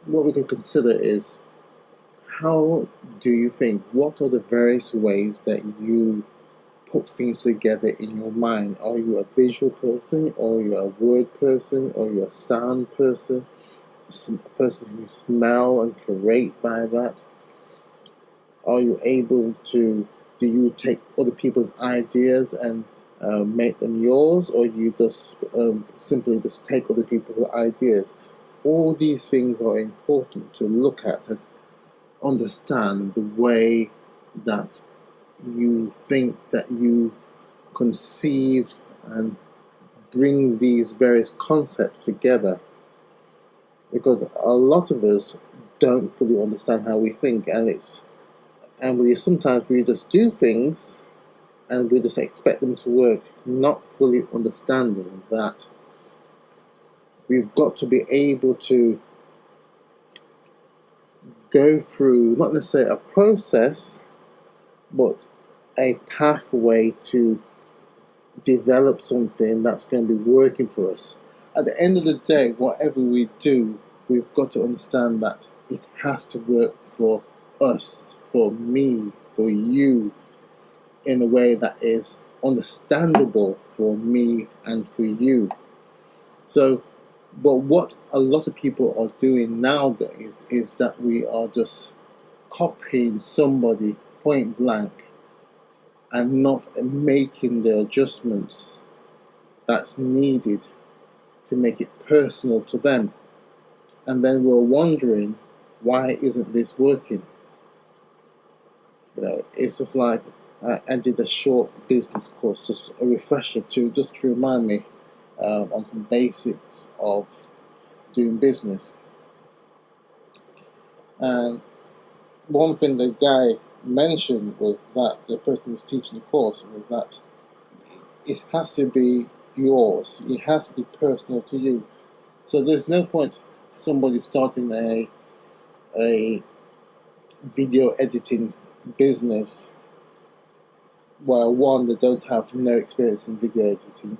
what we can consider is, how do you think, what are the various ways that you put things together in your mind? Are you a visual person, or you're a word person, or you're a sound person, a person who smell and create by that? Are you able to, do you take other people's ideas and make them yours, or you just simply just take other people's ideas? All these things are important to look at and understand the way that you think, that you conceive and bring these various concepts together, because a lot of us don't fully understand how we think, and we sometimes we just do things and we just expect them to work, not fully understanding that we've got to be able to go through not necessarily a process, but a pathway to develop something that's going to be working for us. At the end of the day, whatever we do, we've got to understand that it has to work for us, for me, for you, in a way that is understandable for me and for you. So, but what a lot of people are doing nowadays is that we are just copying somebody point blank and not making the adjustments that's needed to make it personal to them. And then we're wondering, why isn't this working? It's just like I did a short business course, just a refresher to remind me on some basics of doing business. And one thing the guy mentioned was that the person who was teaching the course was that it has to be yours. It has to be personal to you. So there's no point somebody starting a video editing business where, one, they don't have no experience in video editing,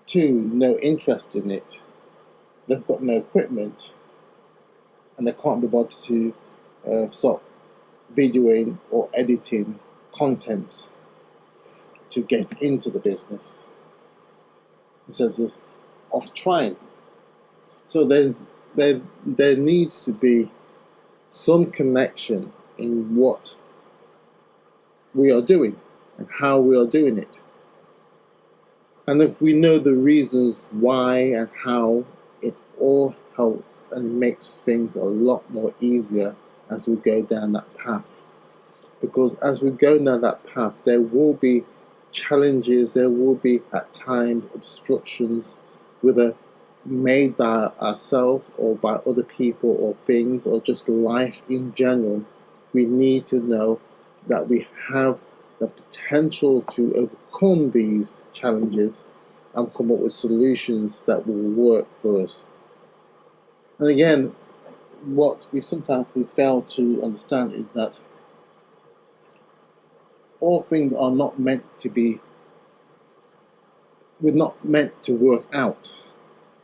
two, no interest in it, they've got no equipment, and they can't be bothered to start videoing or editing content to get into the business instead of trying. So there needs to be some connection in what we are doing and how we are doing it. And if we know the reasons why and how, it all helps and it makes things a lot more easier as we go down that path. Because as we go down that path, there will be challenges, there will be at times obstructions, whether made by ourselves or by other people or things or just life in general. We need to know that we have the potential to overcome these challenges and come up with solutions that will work for us. And again, what we sometimes fail to understand is that all things are not meant to be, we're not meant to work out.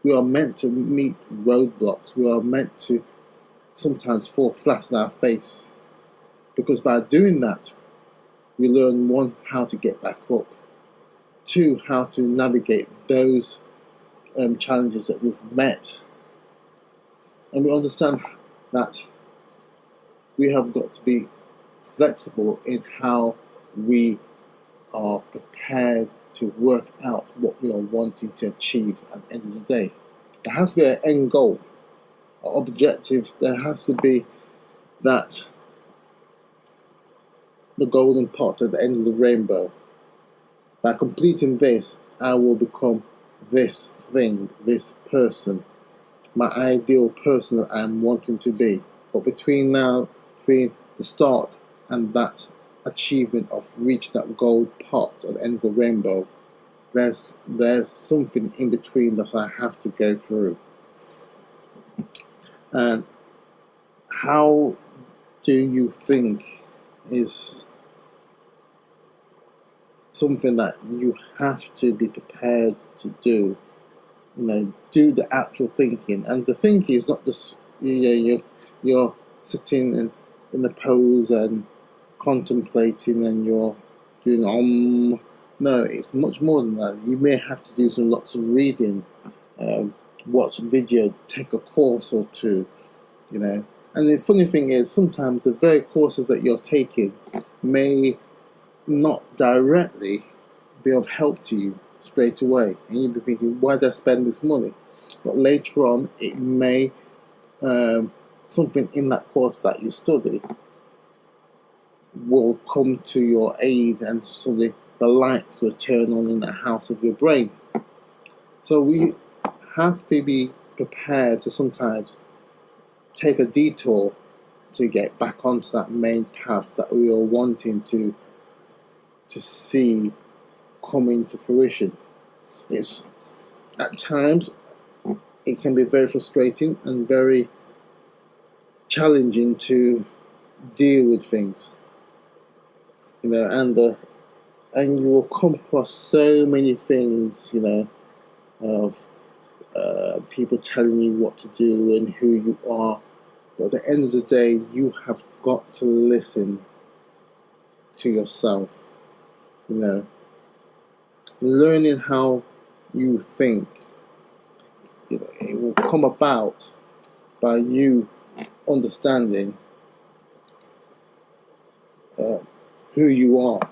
We are meant to meet roadblocks. We are meant to sometimes fall flat on our face. Because by doing that, we learn, one, how to get back up, two, how to navigate those challenges that we've met. And we understand that we have got to be flexible in how we are prepared to work out what we are wanting to achieve at the end of the day. There has to be an end goal, an objective. There has to be that the golden pot at the end of the rainbow. By completing this, I will become this thing, this person, my ideal person that I'm wanting to be. But between the start and that achievement of reaching that gold pot at the end of the rainbow, there's something in between that I have to go through. And how do you think is something that you have to be prepared to do? Do the actual thinking. And the thinking is not just you're sitting in the pose and contemplating, and you're doing no, it's much more than that. You may have to do lots of reading, watch video, take a course or two, And the funny thing is, sometimes the very courses that you're taking may not directly be of help to you straight away, and you'll be thinking, why did I spend this money? But later on, it may something in that course that you study will come to your aid, and suddenly the lights will turn on in the house of your brain. So we have to be prepared to sometimes take a detour to get back onto that main path that we are wanting to see come into fruition. It's at times it can be very frustrating and very challenging to deal with things, and you will come across so many things, of people telling you what to do and who you are. But at the end of the day, you have got to listen to yourself. Learning how you think, it will come about by you understanding who you are.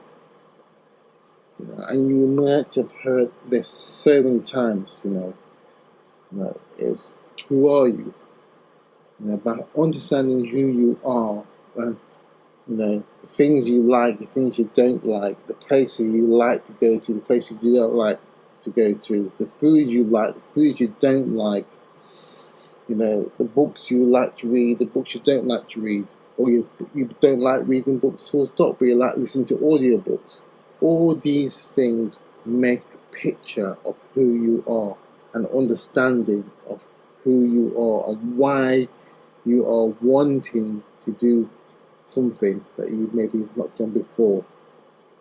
And you might have heard this so many times, is who are you? By understanding who you are, and things you like, the things you don't like, the places you like to go to, the places you don't like to go to, the foods you like, the foods you don't like, the books you like to read, the books you don't like to read, or you don't like reading books full stop, but you like listening to audiobooks. All these things make a picture of who you are, an understanding of who you are, and why you are wanting to do something that you maybe not done before,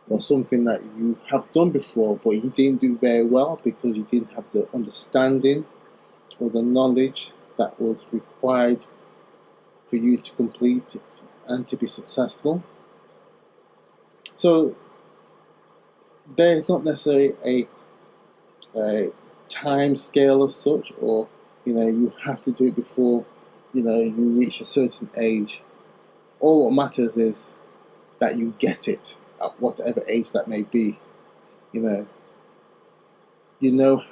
or something that you have done before but you didn't do very well because you didn't have the understanding or the knowledge that was required for you to complete it and to be successful. So there's not necessarily a time scale as such, or you have to do it before you reach a certain age. All what matters is that you get it at whatever age that may be.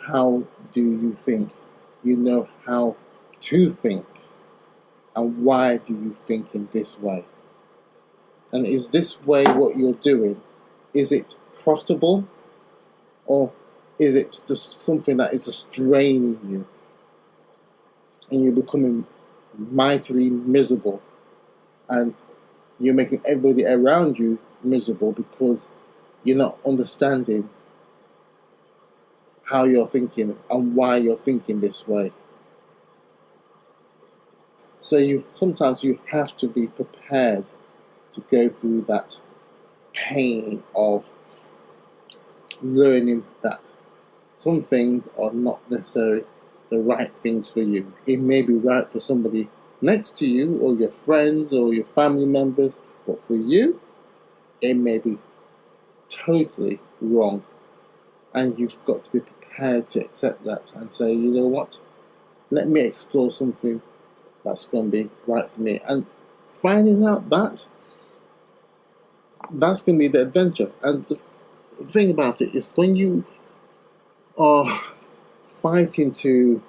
How do you think? You know how to think, and why do you think in this way? And is this way what you're doing, is it profitable, or is it just something that is just draining you and you're becoming mightily miserable, and you're making everybody around you miserable because you're not understanding how you're thinking and why you're thinking this way? So sometimes you have to be prepared to go through that pain of learning that some things are not necessarily the right things for you. It may be right for somebody next to you, or your friends, or your family members, but for you, it may be totally wrong. And you've got to be prepared to accept that and say, you know what, let me explore something that's going to be right for me. And finding out that's going to be the adventure. And the thing about it is, when you are fighting to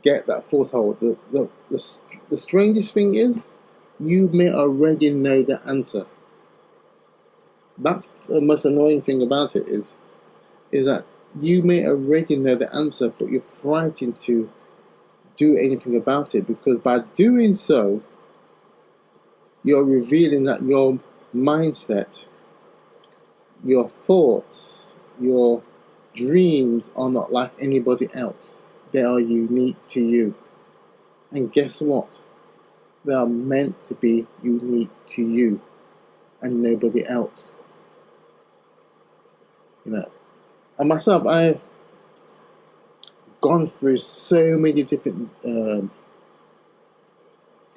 get that foothold, the strangest thing is, you may already know the answer. That's the most annoying thing about it, is that you may already know the answer, but you're frightened to do anything about it, because by doing so, you're revealing that your mindset, your thoughts, your dreams are not like anybody else. They are unique to you. And guess what? They are meant to be unique to you and nobody else. And myself, I've gone through so many different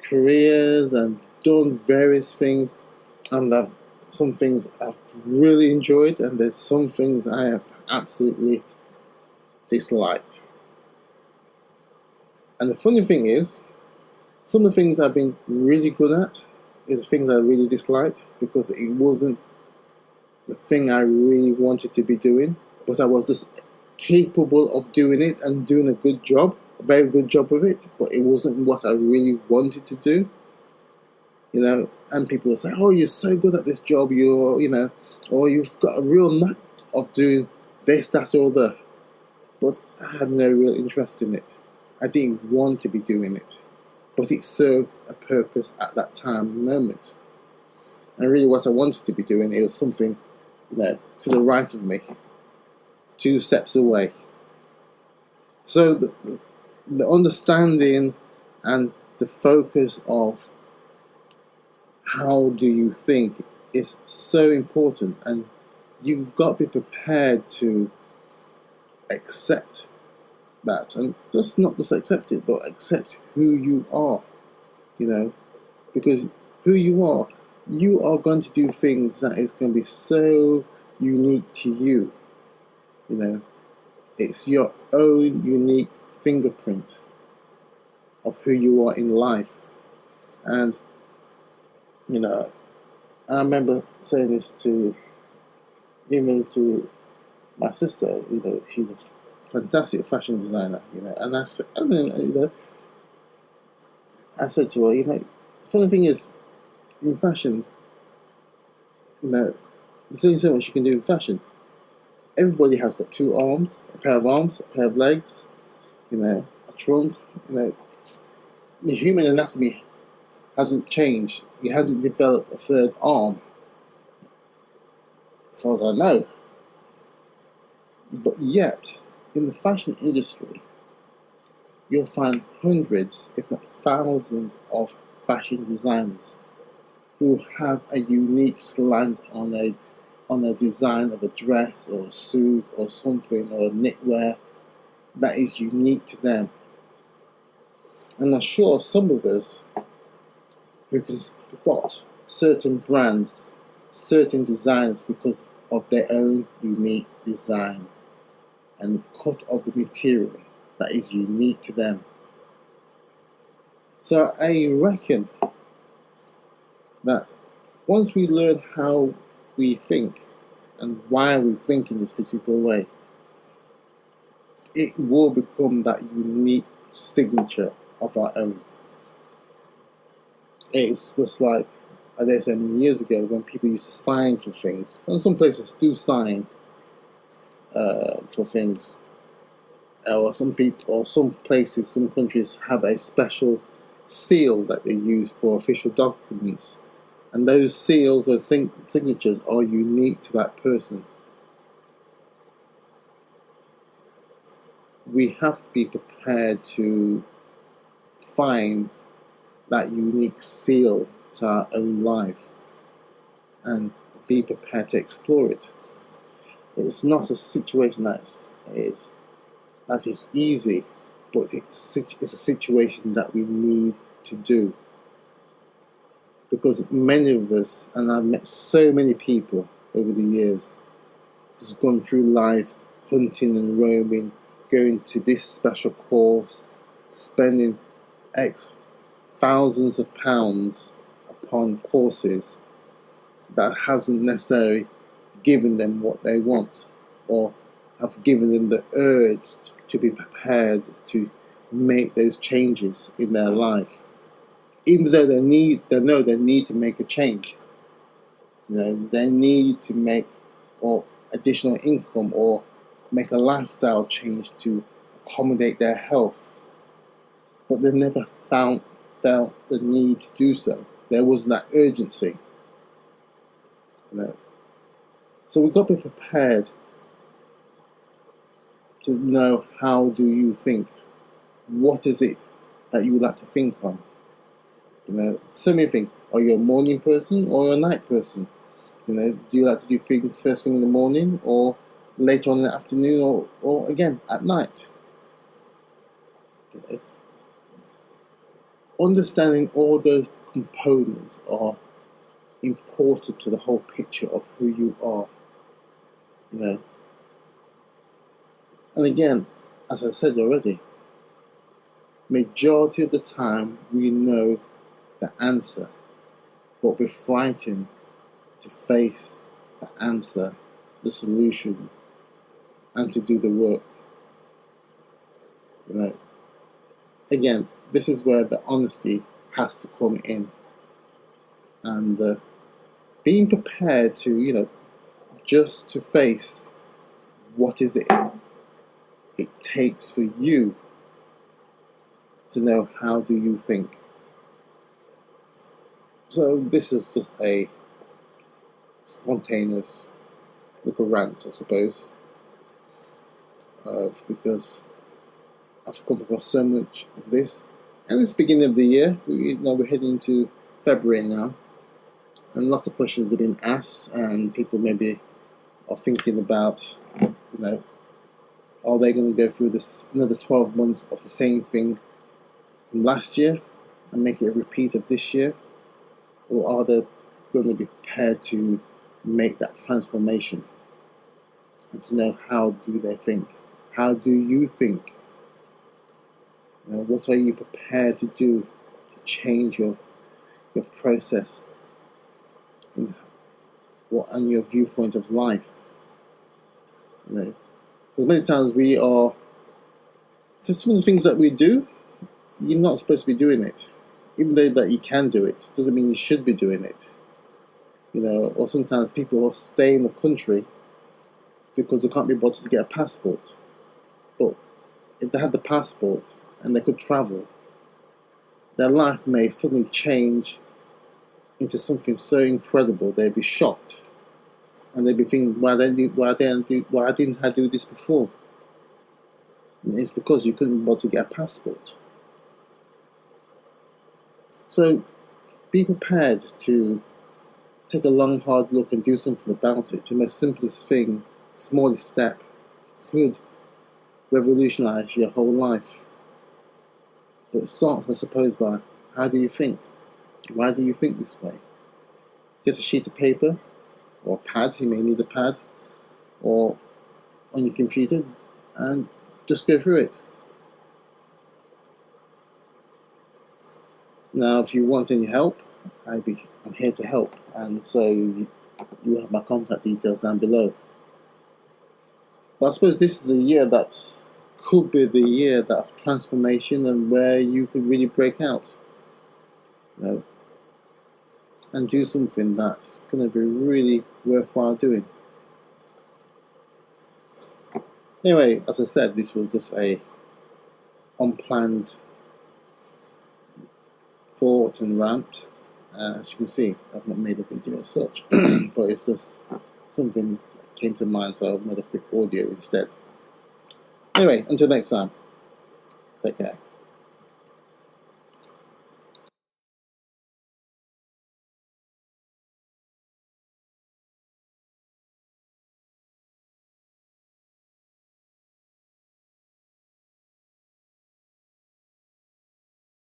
careers and done various things, and some things I've really enjoyed, and there's some things I have absolutely disliked. And the funny thing is, some of the things I've been really good at is the things I really disliked, because it wasn't the thing I really wanted to be doing, but I was just capable of doing it and doing a good job, a very good job of it, but it wasn't what I really wanted to do. And people will say, oh, you're so good at this job, or you've got a real knack of doing this, that, or the. But I had no real interest in it. I didn't want to be doing it, but it served a purpose at that time and moment. And really what I wanted to be doing, it was something, to the right of me, 2 steps away. So the understanding and the focus of how do you think is so important, and you've got to be prepared to accept that, and just not just accept it, but accept who you are, because who you are going to do things that is going to be so unique to you. It's your own unique fingerprint of who you are in life. And I remember saying this even to my sister. She's a fantastic fashion designer. And I said to her, funny thing is, in fashion, there's only so much you can do in fashion. Everybody has got 2 arms, a pair of arms, a pair of legs, a trunk. The human anatomy hasn't changed. He hasn't developed a 3rd arm, as far as I know. But yet, in the fashion industry, you'll find hundreds, if not thousands, of fashion designers who have a unique slant on a design of a dress or a suit or something, or a knitwear that is unique to them. And I'm sure some of us who can spot certain brands, certain designs, because of their own unique design and the cut of the material that is unique to them. So I reckon that once we learn how we think and why we think in this particular way, it will become that unique signature of our own. It's just like, I dare say, many years ago when people used to sign for things, and some places do sign for things, or some places, some countries have a special seal that they use for official documents, and those seals or signatures are unique to that person. We have to be prepared to find that unique seal to our own life and be prepared to explore it. It's not a situation that is easy, but it's a situation that we need to do. Because many of us, and I've met so many people over the years, who's gone through life hunting and roaming, going to this special course, spending X thousands of pounds upon courses that hasn't necessarily given them what they want, or have given them the urge to be prepared to make those changes in their life, even though they know they need to make a change. They need to make or additional income or make a lifestyle change to accommodate their health, but they never felt the need to do so. There wasn't that urgency. So we've got to be prepared to know, how do you think? What is it that you would like to think on? So many things. Are you a morning person or a night person? Do you like to do things first thing in the morning, or later on in the afternoon, or again at night? You know, understanding all those components are important to the whole picture of who you are. You know, and again, as I said already, majority of the time we know the answer, but we're frightened to face the answer, the solution, and to do the work. You know, again, this is where the honesty has to come in, and being prepared to, you know, just to face what is it takes for you to know how do you think. So this is just a spontaneous little rant, I suppose, because I've come across so much of this, and it's the beginning of the year. We're heading into February now, and lots of questions have been asked, and people maybe are thinking about, you know, are they going to go through this another 12 months of the same thing from last year and make it a repeat of this year, or are they going to be prepared to make that transformation and to know how do they think? How do you think? You know, what are you prepared to do to change your process and your viewpoint of life? You know, because many times we are, for some of the things that we do, you're not supposed to be doing it. Even though that you can do it, doesn't mean you should be doing it. You know, or sometimes people will stay in the country because they can't be bothered to get a passport. But if they had the passport and they could travel, their life may suddenly change into something so incredible they'd be shocked, and they'd be thinking, why didn't I do this before? And it's because you couldn't be bothered to get a passport. So be prepared to take a long, hard look and do something about it. The most simplest thing, smallest step, could revolutionize your whole life. But it starts, I suppose, by how do you think? Why do you think this way? Get a sheet of paper or a pad, you may need a pad, or on your computer, and just go through it. Now, if you want any help, I'm here to help, and so you have my contact details down below. But I suppose this is the year that could be the year of transformation and where you could really break out, you know, and do something that's going to be really worthwhile doing. Anyway, as I said, this was just a unplanned thought and rant. As you can see, I've not made a video as such, but it's just something that came to mind, so I made a quick audio instead. Anyway, until next time, take care.